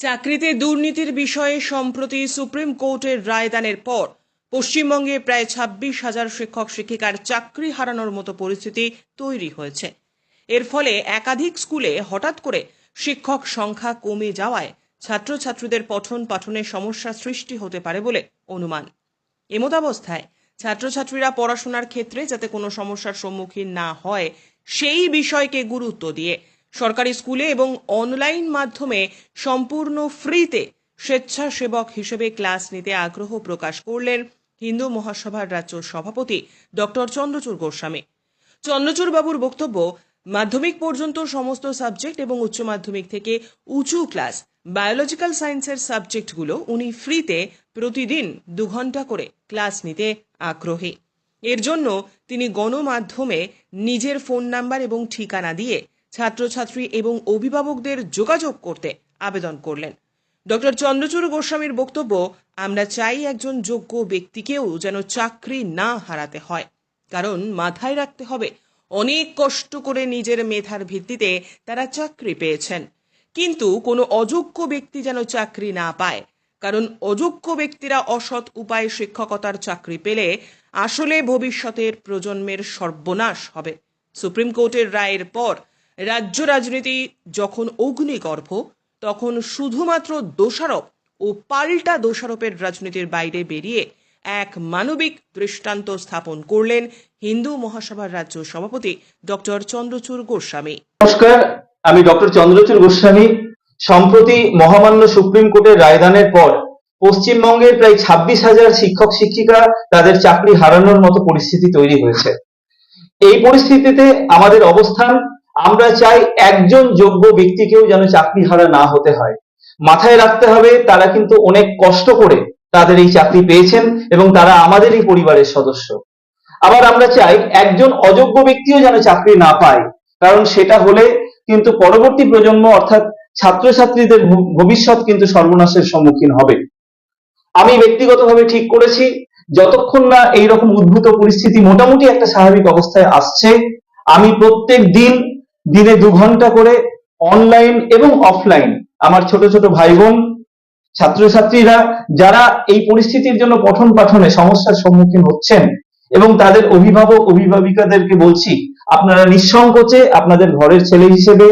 চাকরিতে দুর্নীতির বিষয়ে সম্প্রতি সুপ্রিম কোর্টের রায়দানের পর পশ্চিমবঙ্গে প্রায় ২৬,০০০ শিক্ষক শিক্ষিকার চাকরি হারানোর মতো পরিস্থিতি তৈরি হয়েছে। এর ফলে একাধিক স্কুলে হঠাৎ করে শিক্ষক সংখ্যা কমে যাওয়ায় ছাত্রছাত্রীদের পঠন পাঠনে সমস্যা সৃষ্টি হতে পারে বলে অনুমান। এমতাবস্থায় ছাত্রছাত্রীরা পড়াশোনার ক্ষেত্রে যাতে কোনো সমস্যার সম্মুখীন না হয় সেই বিষয়কে গুরুত্ব দিয়ে সরকারি স্কুলে এবং অনলাইন মাধ্যমে সম্পূর্ণ ফ্রিতে স্বেচ্ছাসেবক হিসেবে ক্লাস নিতে আগ্রহ প্রকাশ করলেন হিন্দু মহাসভার রাজ্য সভাপতি ডক্টর চন্দ্রচূড় গোস্বামী। চন্দ্রচূড় বাবুর বক্তব্য, মাধ্যমিক পর্যন্ত সমস্ত সাবজেক্ট এবং উচ্চ মাধ্যমিক থেকে উঁচু ক্লাস বায়োলজিক্যাল সায়েন্সের সাবজেক্টগুলো উনি ফ্রিতে প্রতিদিন 2 ঘন্টা করে ক্লাস নিতে আগ্রহী। এর জন্য তিনি গণমাধ্যমে নিজের ফোন নাম্বার এবং ঠিকানা দিয়ে ছাত্রছাত্রী এবং অভিভাবকদের যোগাযোগ করতে আবেদন করলেন। ডক্টর চন্দ্রচূড় গোস্বামীর বক্তব্য, আমরা চাই একজন যোগ্য ব্যক্তিকেও যেন চাকরি না হারাতে হয়, কারণ মাথায় রাখতে হবে অনেক কষ্ট করে নিজের মেধার ভিত্তিতে তারা চাকরি পেয়েছেন, কিন্তু কোনো অযোগ্য ব্যক্তি যেন চাকরি না পায়, কারণ অযোগ্য ব্যক্তিরা অসৎ উপায়ে শিক্ষকতার চাকরি পেলে আসলে ভবিষ্যতের প্রজন্মের সর্বনাশ হবে। সুপ্রিম কোর্টের রায়ের পর রাজ্য রাজনীতি যখন অগ্নিগর্ভ, তখন শুধুমাত্র দোষারোপ ও পাল্টা দোষারোপের রাজনীতির বাইরে বেরিয়ে এক মানবিক দৃষ্টান্ত স্থাপন করলেন হিন্দু মহাসভার রাজ্য সভাপতি ডক্টর চন্দ্রচূড় গোস্বামী। নমস্কার, আমি ডক্টর চন্দ্রচূড় গোস্বামী। সম্প্রতি মহামান্য সুপ্রিম কোর্টের রায়দানের পর পশ্চিমবঙ্গের প্রায় ২৬,০০০ শিক্ষক শিক্ষিকা তাদের চাকরি হারানোর মতো পরিস্থিতি তৈরি হয়েছে। এই পরিস্থিতিতে আমাদের অবস্থান, আমরা চাই একজন যোগ্য ব্যক্তিকেও যেন চাকরি হারা না হতে হয়। মাথায় রাখতে হবে তারা কিন্তু অনেক কষ্ট করে তাদের এই চাকরি পেয়েছেন এবং তারা আমাদের এই পরিবারের সদস্য। আবার আমরা চাই একজন অযোগ্য ব্যক্তিও যেন চাকরি না পায়, কারণ সেটা হলে কিন্তু পরবর্তী প্রজন্ম অর্থাৎ ছাত্রছাত্রীদের ভবিষ্যৎ কিন্তু সর্বনাশের সম্মুখীন হবে। আমি ব্যক্তিগতভাবে ঠিক করেছি, যতক্ষণ না এইরকম উদ্ভূত পরিস্থিতি মোটামুটি একটা স্বাভাবিক অবস্থায় আসছে, আমি প্রত্যেক দিনে 2 ঘন্টা করে অনলাইন এবং অফলাইন আমার ছোট ছোট ভাই বোন ছাত্রছাত্রীরা যারা এই পরিস্থিতির জন্য পঠন পাঠনে সমস্যার সম্মুখীন হচ্ছেন এবং তাদের অভিভাবক অভিভাবিকাদেরকে বলছি, আপনারা নিঃসংকোচে আপনাদের ঘরের ছেলে হিসেবে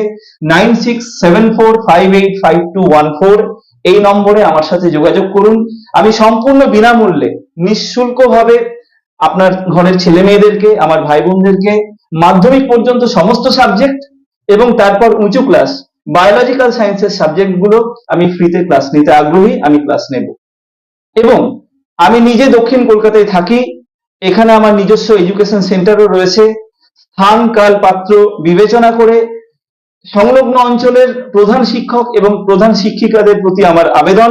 9674585214 এই নম্বরে আমার সাথে যোগাযোগ করুন। আমি সম্পূর্ণ বিনামূল্যে নিঃশুল্কভাবে আপনার ঘরের ছেলে মেয়েদেরকে, আমার ভাই বোনদেরকে মাধ্যমিক পর্যন্ত সমস্ত সাবজেক্ট এবং তারপর উঁচু ক্লাস বায়োলজিক্যাল সায়েন্সের সাবজেক্টগুলো আমি ফ্রিতে ক্লাস নিতে আগ্রহী, আমি ক্লাস নেব। এবং আমি নিজে দক্ষিণ কলকাতায় থাকি, এখানে আমার নিজস্ব এডুকেশন সেন্টারও রয়েছে। স্থান কাল পাত্র বিবেচনা করে সংলগ্ন অঞ্চলের প্রধান শিক্ষক এবং প্রধান শিক্ষিকাদের প্রতি আমার আবেদন,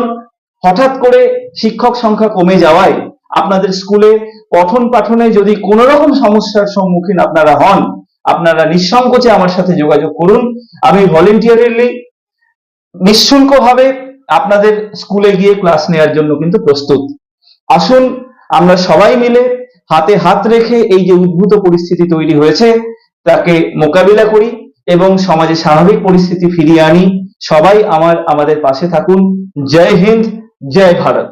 হঠাৎ করে শিক্ষক সংখ্যা কমে যাওয়ায় আপনাদের স্কুলে পঠন পাঠনে যদি কোনো রকম সমস্যার সম্মুখীন আপনারা হন, আপনারা নিঃসংকোচে আমার সাথে যোগাযোগ করুন। আমি ভলেন্টিয়ারলি নিঃশুল্কভাবে আপনাদের স্কুলে গিয়ে ক্লাস নেওয়ার জন্য কিন্তু প্রস্তুত। আসুন আমরা সবাই মিলে হাতে হাত রেখে এই যে উদ্ভূত পরিস্থিতি তৈরি হয়েছে তাকে মোকাবিলা করি এবং সমাজে স্বাভাবিক পরিস্থিতি ফিরিয়ে আনি। সবাই আমাদের পাশে থাকুন। জয় হিন্দ, জয় ভারত।